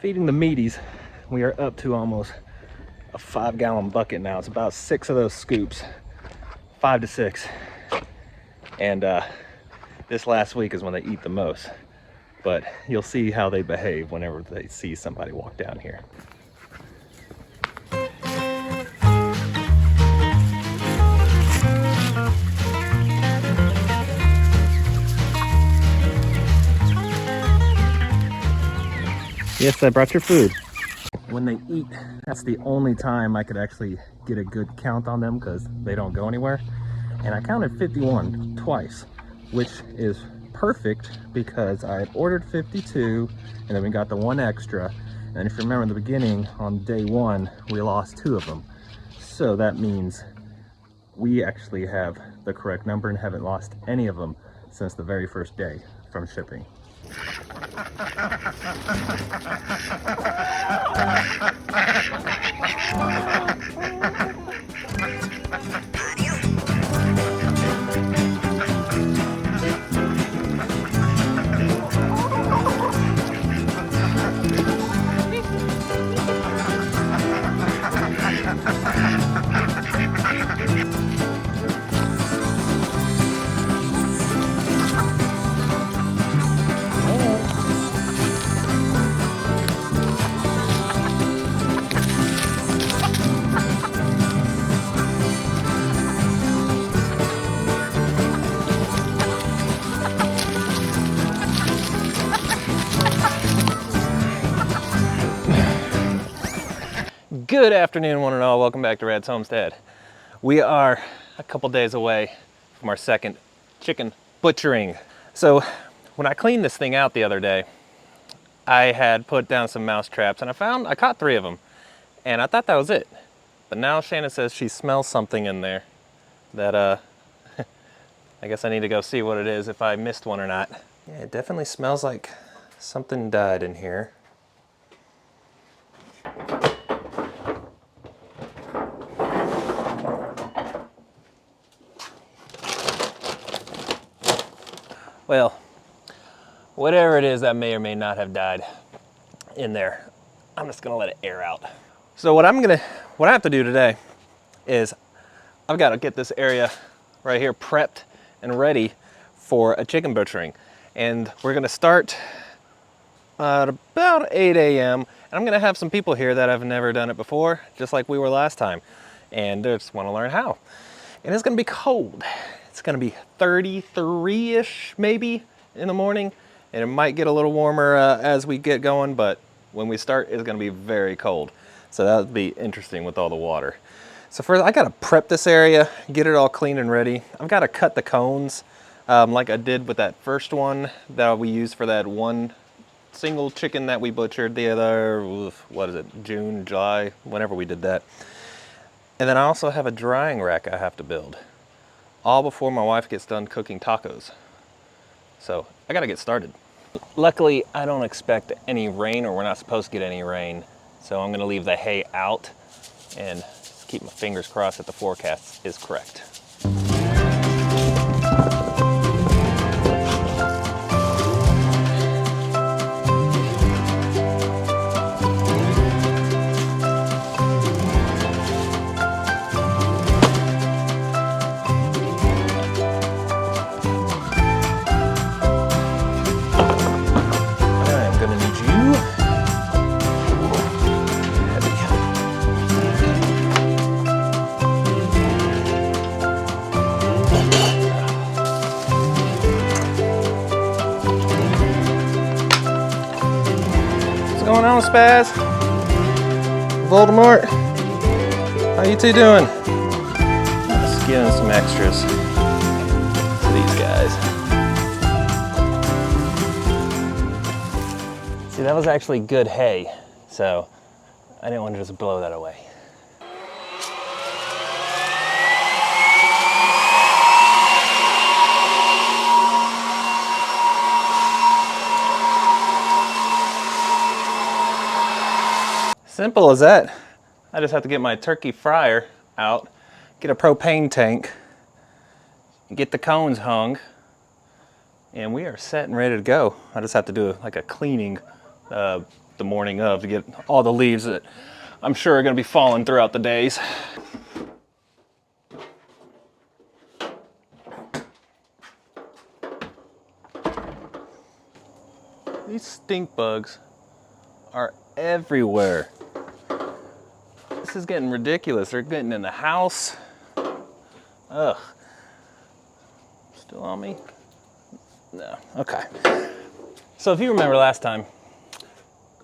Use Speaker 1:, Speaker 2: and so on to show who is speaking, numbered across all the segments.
Speaker 1: feeding the meaties. We are up to almost a 5-gallon bucket now. It's about 6 of those scoops, 5 to 6. And this last week is when they eat the most. But you'll see how they behave whenever they see somebody walk down here. Yes, I brought your food. When they eat, that's the only time I could actually get a good count on them because they don't go anywhere. And I counted 51 twice, which is perfect because I had ordered 52 and then we got the one extra. And if you remember in the beginning, on day 1, we lost 2 of them. So that means we actually have the correct number and haven't lost any of them since the very first day from shipping. Good afternoon, one and all. Welcome back to Rad's Homestead. We are a couple days away from our second chicken butchering. So when I cleaned this thing out the other day, I had put down some mouse traps and I caught 3 of them. And I thought that was it. But now Shannon says she smells something in there that I guess I need to go see what it is, if I missed one or not. Yeah, it definitely smells like something died in here. Well, whatever it is that may or may not have died in there, I'm just gonna let it air out. So what I have to do today is I've got to get this area right here prepped and ready for a chicken butchering. And we're gonna start at about 8 a.m. and I'm gonna have some people here that have never done it before, just like we were last time. And they just wanna learn how. And it's gonna be cold. It's gonna be 33-ish maybe in the morning, and it might get a little warmer as we get going, but when we start, it's gonna be very cold. So that'll be interesting with all the water. So first, I gotta prep this area, get it all clean and ready. I've gotta cut the cones like I did with that first one that we used for that one single chicken that we butchered the other, what is it, June, July, whenever we did that. And then I also have a drying rack I have to build, all before my wife gets done cooking tacos. So I gotta get started. Luckily, I don't expect any rain, or we're not supposed to get any rain. So I'm gonna leave the hay out and keep my fingers crossed that the forecast is correct. What's going on, Spaz? Voldemort? How you two doing? Let's get in some extras to these guys. See, that was actually good hay, so I didn't want to just blow that away. Simple as that. I just have to get my turkey fryer out, get a propane tank, get the cones hung, and we are set and ready to go. I just have to do like a cleaning the morning of to get all the leaves that I'm sure are going to be falling throughout the days. These stink bugs are everywhere. This is getting ridiculous. They're getting in the house. Ugh. Still on me? No. Okay. So if you remember last time,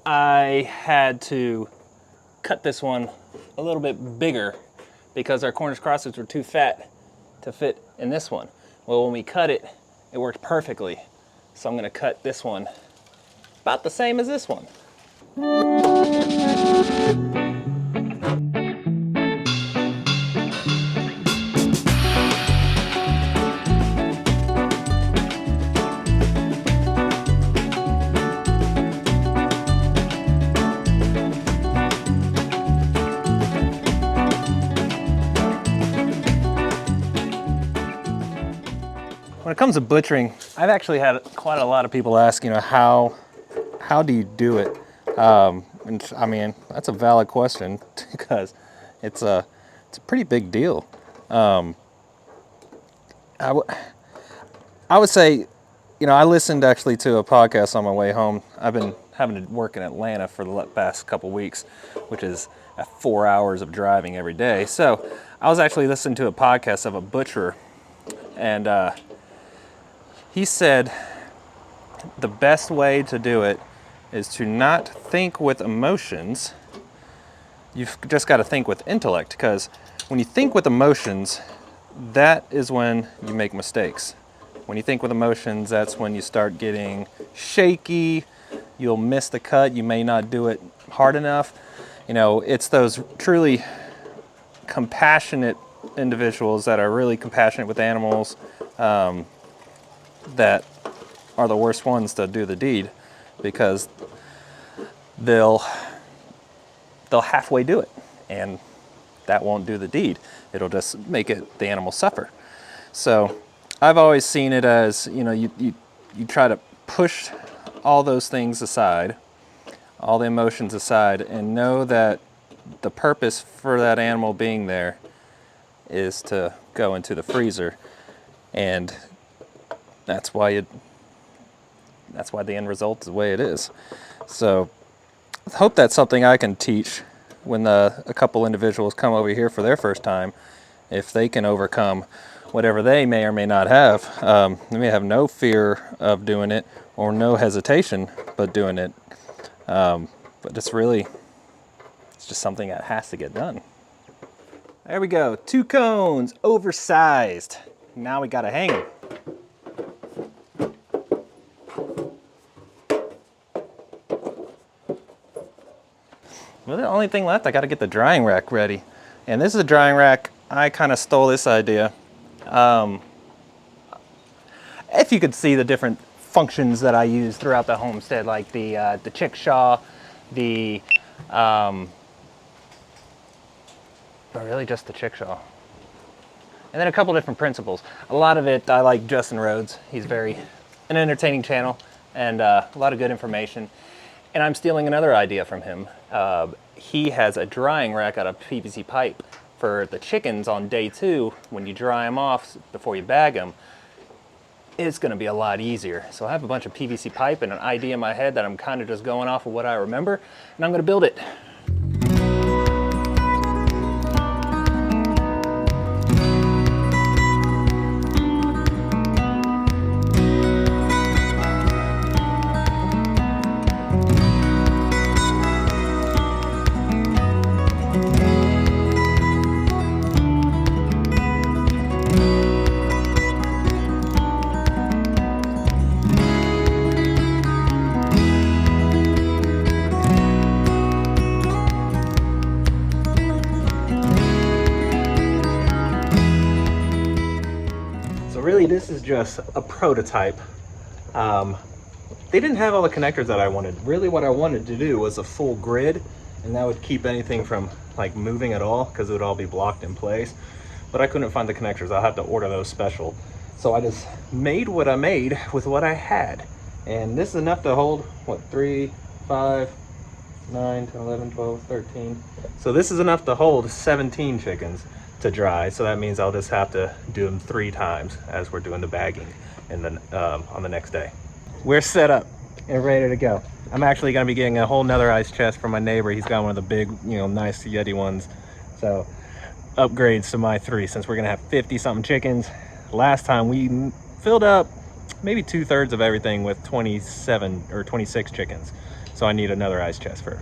Speaker 1: I had to cut this one a little bit bigger because our Cornish crosses were too fat to fit in this one. Well, when we cut it, it worked perfectly. So I'm gonna cut this one about the same as this one. When it comes to butchering, I've actually had quite a lot of people ask, how do you do it? And I mean, that's a valid question because it's a pretty big deal. I would say, I listened actually to a podcast on my way home. I've been having to work in Atlanta for the past couple weeks, which is 4 hours of driving every day. So I was actually listening to a podcast of a butcher, and he said the best way to do it is to not think with emotions. You've just got to think with intellect, because when you think with emotions, that is when you make mistakes. When you think with emotions, that's when you start getting shaky. You'll miss the cut. You may not do it hard enough. It's those truly compassionate individuals that are really compassionate with animals that are the worst ones to do the deed, because they'll halfway do it, and that won't do the deed. It'll just make the animal suffer. So I've always seen it as, you try to push all those things aside, all the emotions aside, and know that the purpose for that animal being there is to go into the freezer, and that's why the end result is the way it is. So I hope that's something I can teach when a couple individuals come over here for their first time, if they can overcome whatever they may or may not have. They may have no fear of doing it or no hesitation but doing it. But it's just something that has to get done. There we go, 2 cones, oversized. Now we gotta hang them. Well, the only thing left, I got to get the drying rack ready. And this is a drying rack. I kind of stole this idea. If you could see the different functions that I use throughout the homestead, like the chickshaw, but really just the chickshaw. And then a couple different principles. A lot of it, I like Justin Rhodes. He's an entertaining channel, and a lot of good information. And I'm stealing another idea from him. He has a drying rack out of PVC pipe for the chickens on day 2. When you dry them off before you bag them, it's going to be a lot easier. So I have a bunch of PVC pipe and an idea in my head that I'm kind of just going off of what I remember, and I'm going to build it. Really, this is just a prototype. They didn't have all the connectors that I wanted. Really what I wanted to do was a full grid, and that would keep anything from moving at all, because it would all be blocked in place. But I couldn't find the connectors. I'll have to order those special. So I just made what I made with what I had. And this is enough to hold, 3, 5, 9, 10, 11, 12, 13. So this is enough to hold 17 chickens to dry. So that means I'll just have to do them 3 times as we're doing the bagging and then on the next day. We're set up and ready to go. I'm actually gonna be getting a whole nother ice chest from my neighbor. He's got one of the big, nice Yeti ones. So upgrades to my 3 since we're gonna have 50 something chickens. Last time we filled up maybe 2/3 of everything with 27 or 26 chickens. So I need another ice chest for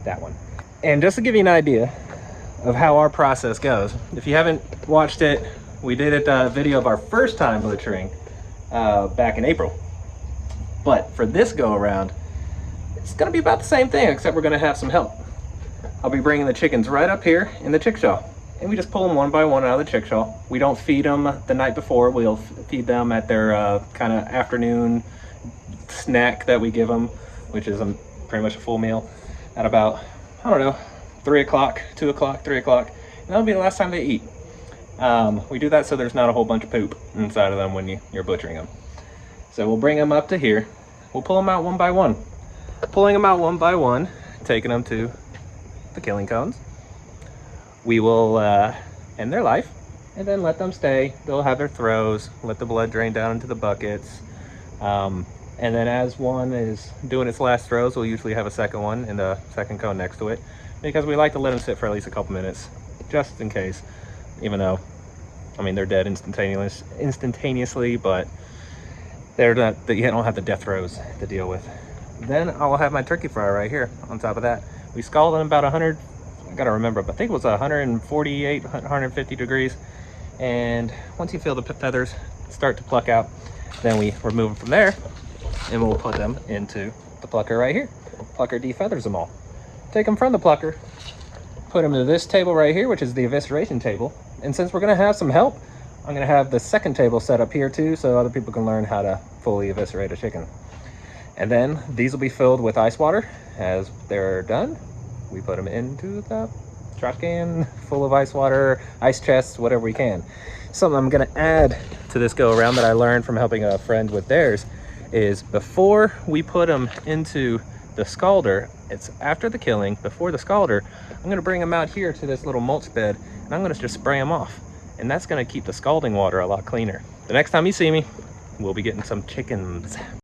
Speaker 1: that one. And just to give you an idea of how our process goes, if you haven't watched it, we did a video of our first time butchering back in April. But for this go around, it's gonna be about the same thing, except we're gonna have some help. I'll be bringing the chickens right up here in the chickshaw, and we just pull them one by one out of the chickshaw. We don't feed them the night before. We'll feed them at their kind of afternoon snack that we give them, which is pretty much a full meal at about, I don't know, 3 o'clock, 2 o'clock, 3 o'clock. And that'll be the last time they eat. We do that so there's not a whole bunch of poop inside of them when you're butchering them. So we'll bring them up to here. We'll pull them out one by one. Pulling them out one by one, taking them to the killing cones. We will end their life and then let them stay. They'll have their throws, let the blood drain down into the buckets. And then as one is doing its last throws, we'll usually have a second one and a second cone next to it, because we like to let them sit for at least a couple minutes, just in case, even though, I mean, they're dead instantaneously, but they're not, you don't have the death throes to deal with. Then I'll have my turkey fryer right here on top of that. We scald in about 100, I gotta remember, but I think it was 148, 150 degrees. And once you feel the feathers start to pluck out, then we remove them from there and we'll put them into the plucker right here. Plucker defeathers them all. Take them from the plucker, put them to this table right here, which is the evisceration table. And since we're gonna have some help, I'm gonna have the second table set up here too, so other people can learn how to fully eviscerate a chicken. And then these will be filled with ice water. As they're done, we put them into the trash can full of ice water, ice chests, whatever we can. Something I'm gonna add to this go around that I learned from helping a friend with theirs is before we put them into the scalder, it's after the killing, before the scalder, I'm gonna bring them out here to this little mulch bed and I'm gonna just spray them off. And that's gonna keep the scalding water a lot cleaner. The next time you see me, we'll be getting some chickens.